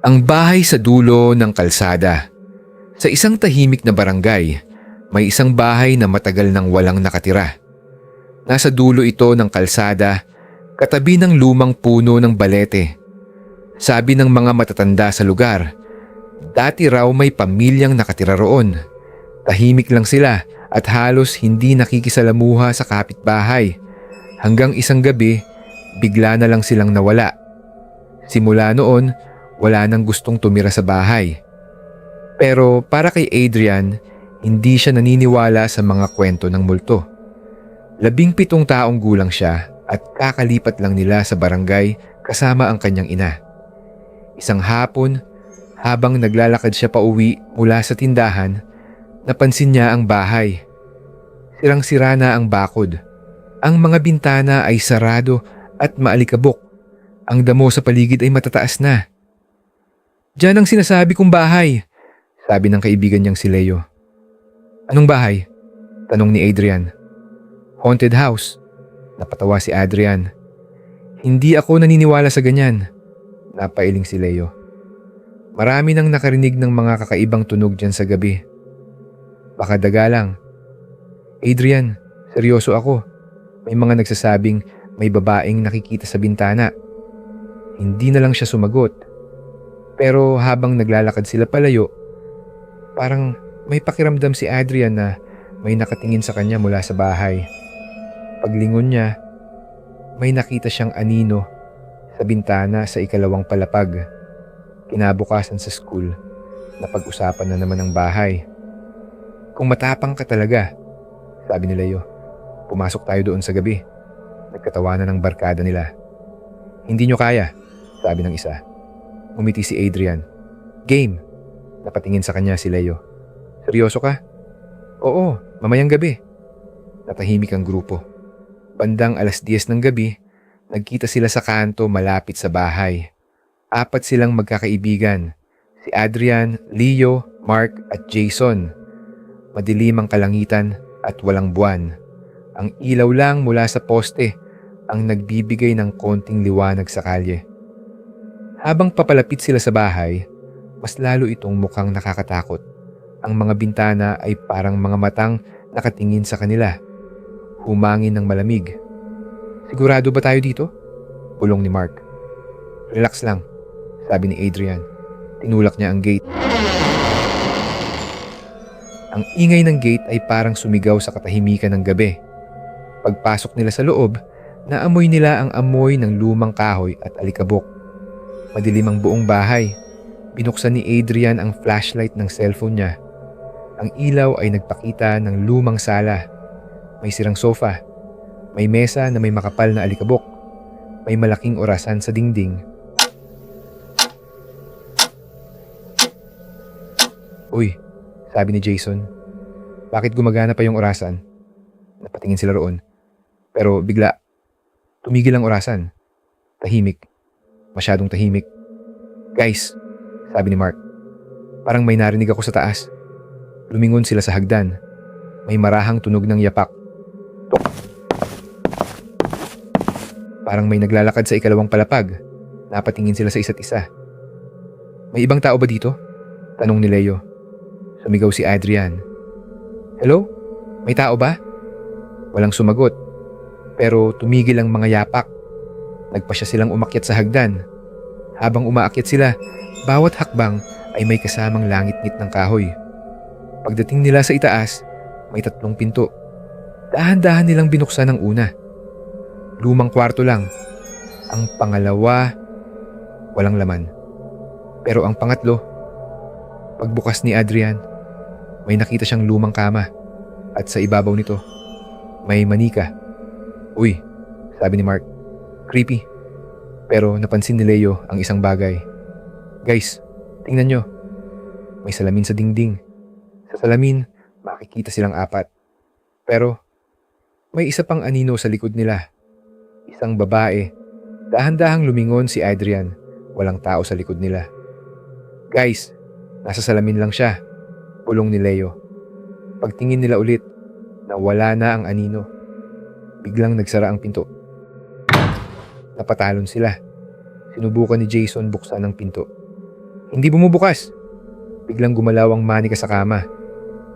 Ang bahay sa dulo ng kalsada. Sa isang tahimik na barangay, may isang bahay na matagal nang walang nakatira. Nasa dulo ito ng kalsada, katabi ng lumang puno ng balete. Sabi ng mga matatanda sa lugar, dati raw may pamilyang nakatira roon. Tahimik lang sila at halos hindi nakikisalamuha sa kapitbahay. Hanggang isang gabi, bigla na lang silang nawala. Simula noon, wala nang gustong tumira sa bahay. Pero para kay Adrian, hindi siya naniniwala sa mga kwento ng multo. 17 taong gulang siya at kakalipat lang nila sa barangay kasama ang kanyang ina. Isang hapon, habang naglalakad siya pauwi mula sa tindahan, napansin niya ang bahay. Sirang-sira na ang bakod. Ang mga bintana ay sarado at maalikabok. Ang damo sa paligid ay matataas na. "Diyan ang sinasabi kong bahay," sabi ng kaibigan niyang si Leo. "Anong bahay?" tanong ni Adrian. "Haunted house," napatawa si Adrian. "Hindi ako naniniwala sa ganyan," napailing si Leo. "Marami nang nakarinig ng mga kakaibang tunog dyan sa gabi. Baka daga lang." "Adrian, seryoso ako. May mga nagsasabing may babaeng nakikita sa bintana." Hindi na lang siya sumagot. Pero habang naglalakad sila palayo, parang may pakiramdam si Adrian na may nakatingin sa kanya mula sa bahay. Paglingon niya, may nakita siyang anino sa bintana sa ikalawang palapag. Kinabukasan sa school, napag-usapan na naman ang bahay. "Kung matapang ka talaga," sabi ni Leo. "Pumasok tayo doon sa gabi." Nagkatawanan ng barkada nila. "Hindi nyo kaya," sabi ng isa. Umiti si Adrian. "Game." Napatingin sa kanya si Leo. "Seryoso ka?" "Oo, mamayang gabi." Natahimik ang grupo. Bandang 10:00 ng gabi, nagkita sila sa kanto malapit sa bahay. 4 silang magkakaibigan. Si Adrian, Leo, Mark at Jason. Madilim ang kalangitan at walang buwan. Ang ilaw lang mula sa poste ang nagbibigay ng konting liwanag sa kalye. Habang papalapit sila sa bahay, mas lalo itong mukhang nakakatakot. Ang mga bintana ay parang mga matang nakatingin sa kanila. Humangin ng malamig. "Sigurado ba tayo dito?" bulong ni Mark. "Relax lang," sabi ni Adrian. Tinulak niya ang gate. Ang ingay ng gate ay parang sumigaw sa katahimikan ng gabi. Pagpasok nila sa loob, naamoy nila ang amoy ng lumang kahoy at alikabok. Madilim ang buong bahay. Binuksan ni Adrian ang flashlight ng cellphone niya. Ang ilaw ay nagpakita ng lumang sala. May sirang sofa. May mesa na may makapal na alikabok. May malaking orasan sa dingding. "Uy," sabi ni Jason. "Bakit gumagana pa yung orasan?" Napatingin sila roon. Pero bigla, tumigil ang orasan. Tahimik. Masyadong tahimik. "Guys," sabi ni Mark. "Parang may narinig ako sa taas." Lumingon sila sa hagdan. May marahang tunog ng yapak. Tok! Parang may naglalakad sa ikalawang palapag. Napatingin sila sa isa't isa. "May ibang tao ba dito?" tanong ni Leo. Sumigaw si Adrian. "Hello? May tao ba?" Walang sumagot. Pero tumigil ang mga yapak. Nagpasya silang umakyat sa hagdan. Habang umaakyat sila, bawat hakbang ay may kasamang langit-ngit ng kahoy. Pagdating nila sa itaas, may 3 pinto. Dahan-dahan nilang binuksan ang una. Lumang kwarto lang. Ang pangalawa, walang laman. Pero ang pangatlo, pagbukas ni Adrian, may nakita siyang lumang kama at sa ibabaw nito, may manika. "Uy," sabi ni Mark. "Creepy." Pero napansin ni Leo ang isang bagay. "Guys, tingnan nyo. May salamin sa dingding. Sa salamin, makikita silang 4. Pero may isa pang anino sa likod nila. Isang babae. Dahan-dahang lumingon si Adrian. Walang tao sa likod nila. "Guys, nasa salamin lang siya," bulong ni Leo. Pagtingin nila ulit, nawala na ang anino. Biglang nagsara ang pinto. Napatalon sila. Sinubukan ni Jason buksan ang pinto. Hindi bumubukas. Biglang gumalaw ang manika sa kama.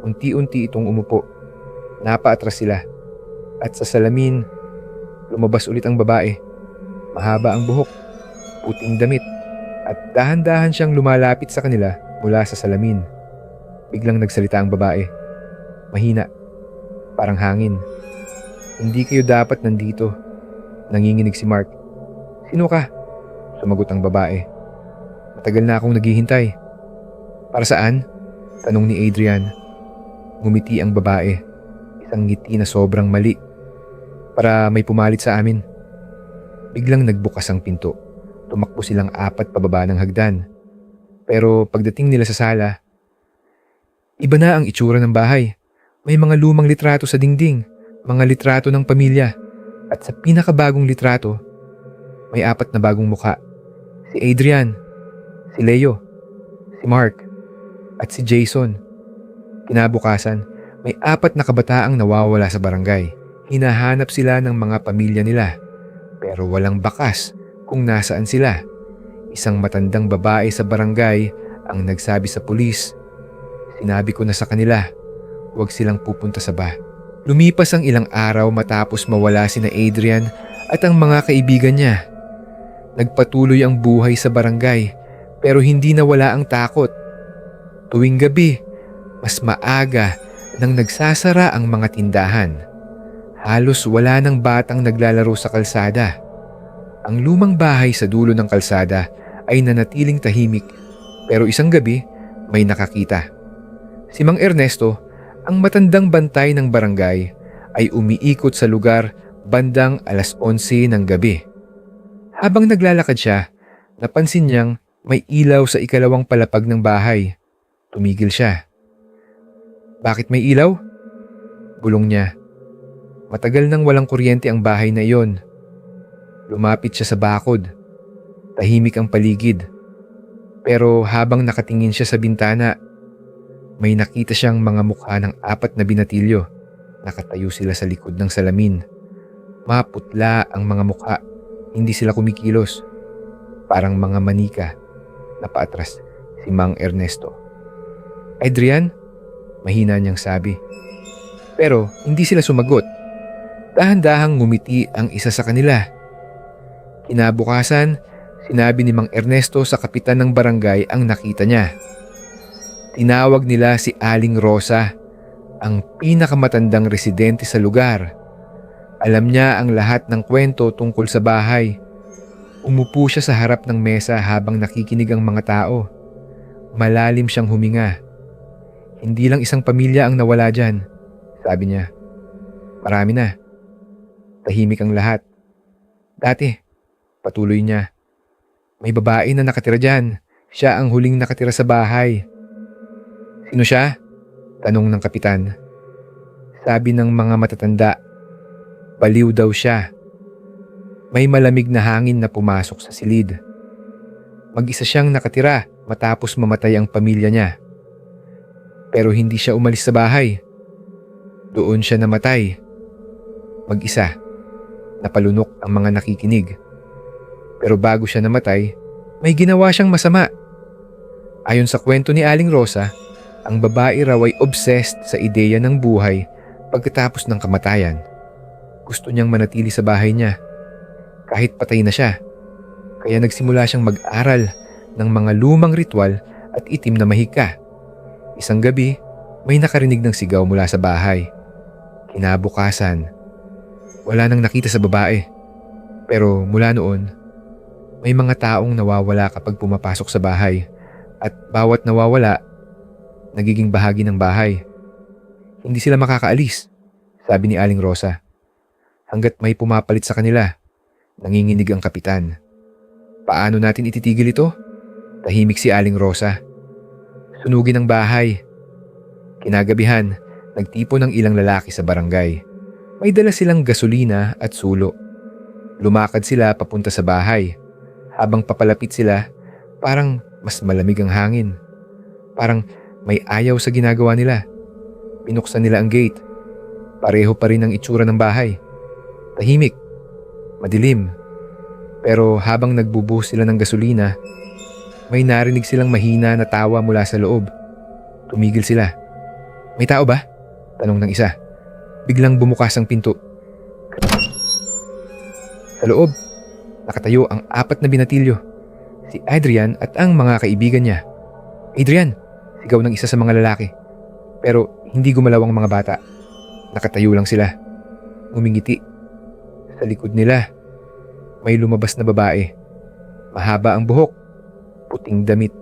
Unti-unti itong umupo. Napaatras sila. At sa salamin, lumabas ulit ang babae. Mahaba ang buhok, puting damit, at dahan-dahan siyang lumalapit sa kanila mula sa salamin. Biglang nagsalita ang babae. Mahina, parang hangin. Hindi kayo dapat nandito. Nanginginig si Mark. Sino ka? Sumagot ang babae. Matagal na akong naghihintay. Para saan? Tanong ni Adrian. Ngumiti ang babae. Isang ngiti na sobrang mali. Para may pumalit sa amin. Biglang nagbukas ang pinto. Tumakbo silang 4 pababa ng hagdan. Pero pagdating nila sa sala, iba na ang itsura ng bahay. May mga lumang litrato sa dingding, mga litrato ng pamilya. At sa pinakabagong litrato, may 4 na bagong mukha. Si Adrian, si Leo, si Mark, at si Jason. Kinabukasan, may 4 na kabataang nawawala sa barangay. Hinahanap sila ng mga pamilya nila, pero walang bakas kung nasaan sila. Isang matandang babae sa barangay ang nagsabi sa pulis. Sinabi ko na sa kanila, huwag silang pupunta sa bar. Lumipas ang ilang araw matapos mawala sina Adrian at ang mga kaibigan niya. Nagpatuloy ang buhay sa barangay pero hindi nawala ang takot. Tuwing gabi, mas maaga nang nagsasara ang mga tindahan. Halos wala ng batang naglalaro sa kalsada. Ang lumang bahay sa dulo ng kalsada ay nanatiling tahimik pero isang gabi may nakakita. Si Mang Ernesto, ang matandang bantay ng barangay, ay umiikot sa lugar bandang 11:00 ng gabi. Habang naglalakad siya, napansin niyang may ilaw sa ikalawang palapag ng bahay. Tumigil siya. Bakit may ilaw? Bulong niya. Matagal nang walang kuryente ang bahay na iyon. Lumapit siya sa bakod. Tahimik ang paligid. Pero habang nakatingin siya sa bintana, may nakita siyang mga mukha ng 4 na binatilyo. Nakatayo sila sa likod ng salamin. Maputla ang mga mukha. Hindi sila kumikilos. Parang mga manika. Napaatras si Mang Ernesto. Adrian? Mahina niyang sabi. Pero hindi sila sumagot. Dahan-dahang ngumiti ang isa sa kanila. Kinabukasan, sinabi ni Mang Ernesto sa kapitan ng barangay ang nakita niya. Tinawag nila si Aling Rosa, ang pinakamatandang residente sa lugar. Alam niya ang lahat ng kwento tungkol sa bahay. Umupo siya sa harap ng mesa habang nakikinig ang mga tao. Malalim siyang huminga. Hindi lang isang pamilya ang nawala dyan, sabi niya. Marami na. Tahimik ang lahat. Dati, patuloy niya, may babae na nakatira dyan. Siya ang huling nakatira sa bahay. Sino siya? Tanong ng kapitan. Sabi ng mga matatanda, baliw daw siya. May malamig na hangin na pumasok sa silid. Mag-isa siyang nakatira matapos mamatay ang pamilya niya. Pero hindi siya umalis sa bahay. Doon siya namatay. Mag-isa. Napalunok ang mga nakikinig. Pero bago siya namatay, may ginawa siyang masama. Ayon sa kwento ni Aling Rosa, ang babae raw ay obsessed sa ideya ng buhay pagkatapos ng kamatayan. Gusto niyang manatili sa bahay niya, kahit patay na siya. Kaya nagsimula siyang mag-aral ng mga lumang ritual at itim na mahika. Isang gabi, may nakarinig ng sigaw mula sa bahay. Kinabukasan, wala nang nakita sa babae. Pero mula noon, may mga taong nawawala kapag pumapasok sa bahay at bawat nawawala, nagiging bahagi ng bahay. Hindi sila makakaalis, sabi ni Aling Rosa. Hanggat may pumapalit sa kanila, nanginginig ang kapitan. Paano natin ititigil ito? Tahimik si Aling Rosa. Sunugin ang bahay. Kinagabihan, nagtipon ng ilang lalaki sa barangay. May dala silang gasolina at sulo. Lumakad sila papunta sa bahay. Habang papalapit sila, parang mas malamig ang hangin. Parang may ayaw sa ginagawa nila. Pinuksan nila ang gate. Pareho pa rin ang itsura ng bahay. Tahimik. Madilim. Pero habang nagbubuhos sila ng gasolina, May narinig silang mahina na tawa mula sa loob. Tumigil sila. "May tao ba?" tanong ng isa. Biglang bumukas ang pinto. Sa loob, nakatayo ang 4 na binatilyo. Si Adrian at ang mga kaibigan niya. "Adrian!" sigaw ng isa sa mga lalaki. Pero hindi gumalaw ang mga bata. Nakatayo lang sila. Ngumingiti. Sa likod nila, may lumabas na babae. Mahaba ang buhok, puting damit,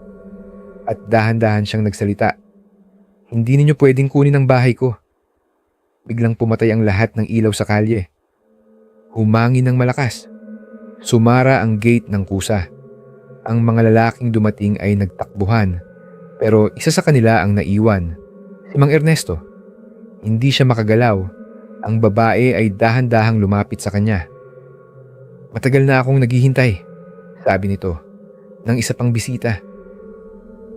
at dahan-dahan siyang nagsalita. "Hindi ninyo pwedeng kunin ang bahay ko." Biglang pumatay ang lahat ng ilaw sa kalye. Humangin ng malakas. Sumara ang gate ng kusa. Ang mga lalaking dumating ay nagtakbuhan, pero isa sa kanila ang naiwan, si Mang Ernesto. Hindi siya makagalaw. Ang babae ay dahan-dahang lumapit sa kanya. "Matagal na akong naghihintay," sabi nito, ng isa pang bisita.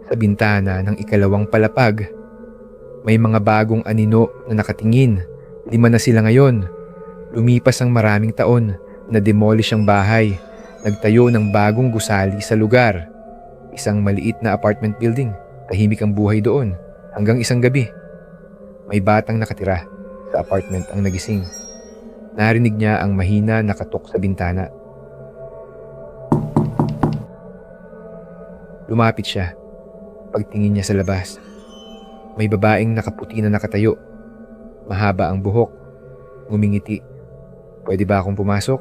Sa bintana ng ikalawang palapag, may mga bagong anino na nakatingin. 5 na sila ngayon. Lumipas ang maraming taon, na-demolish ang bahay. Nagtayo ng bagong gusali sa lugar. Isang maliit na apartment building. Tahimik ang buhay doon hanggang isang gabi. May batang nakatira sa apartment ang nagising. Narinig niya ang mahina na katok sa bintana. Lumapit siya. Pagtingin niya sa labas, may babaeng nakaputi na nakatayo. Mahaba ang buhok. Ngumingiti. "Pwede ba akong pumasok?"